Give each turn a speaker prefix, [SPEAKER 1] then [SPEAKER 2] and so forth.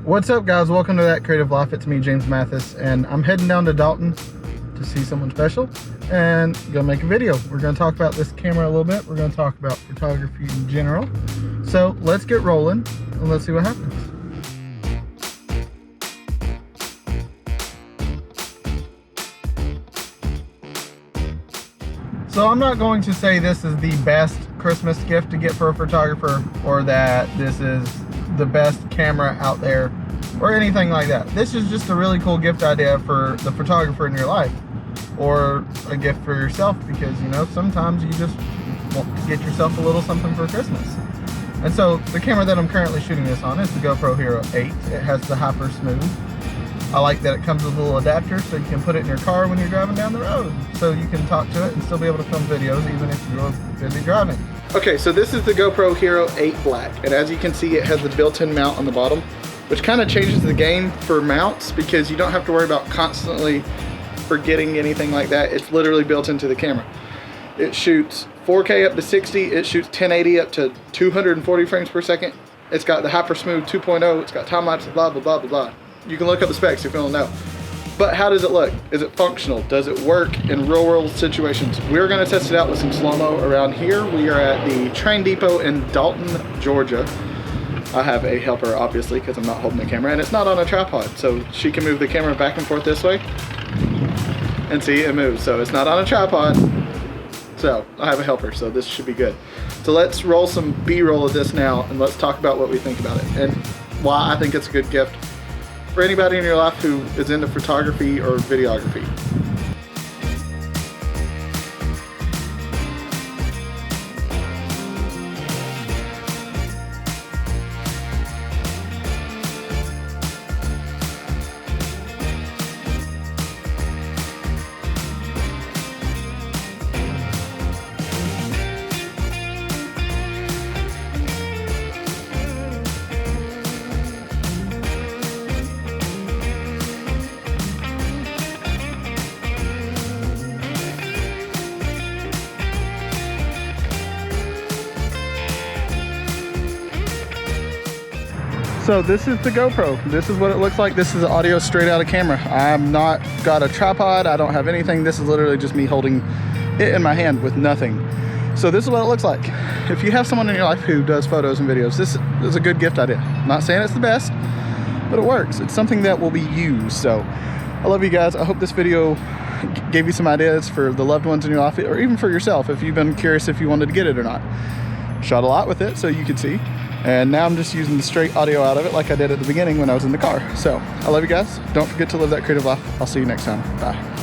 [SPEAKER 1] What's up, guys? Welcome to That Creative Life. It's me, James Mathis, and I'm heading down to Dalton to see someone special and gonna make a video. We're gonna talk about this camera a little bit. We're gonna talk about photography in general. So let's get rolling and let's see what happens. So I'm not going to say this is the best Christmas gift to get for a photographer, or that this is the best camera out there, or anything like that. This is just a really cool gift idea for the photographer in your life, or a gift for yourself, because you know, sometimes you just want to get yourself a little something for Christmas. And so the camera that I'm currently shooting this on is the GoPro Hero 8. It has the hyper smooth. I like that it comes with a little adapter so you can put it in your car when you're driving down the road, so you can talk to it and still be able to film videos even if you're busy driving. Okay, so this is the GoPro Hero 8 Black, and as you can see, it has the built-in mount on the bottom, which kind of changes the game for mounts because you don't have to worry about constantly forgetting anything like that. It's literally built into the camera. It shoots 4K up to 60, it shoots 1080 up to 240 frames per second. It's got the Hyper Smooth 2.0, it's got time lapse, blah, blah, blah, blah, blah. You can look up the specs if you don't know. But how does it look? Is it functional? Does it work in real world situations? We're gonna test it out with some slow-mo around here. We are at the train depot in Dalton, Georgia. I have a helper, obviously, because I'm not holding the camera, and it's not on a tripod, so she can move the camera back and forth this way. And see, it moves, so it's not on a tripod. So I have a helper, so this should be good. So let's roll some B-roll of this now, and let's talk about what we think about it, and why I think it's a good gift for anybody in your life who is into photography or videography. So this is the GoPro. This is what it looks like. This is audio straight out of camera. I'm not got a tripod. I don't have anything. This is literally just me holding it in my hand with nothing. So this is what it looks like. If you have someone in your life who does photos and videos, this is a good gift idea. I'm not saying it's the best, but it works. It's something that will be used. So I love you guys. I hope this video gave you some ideas for the loved ones in your life, or even for yourself if you've been curious if you wanted to get it or not. Shot a lot with it so you could see. And now I'm just using the straight audio out of it like I did at the beginning when I was in the car. So I love you guys. Don't forget to live that creative life. I'll see you next time. Bye.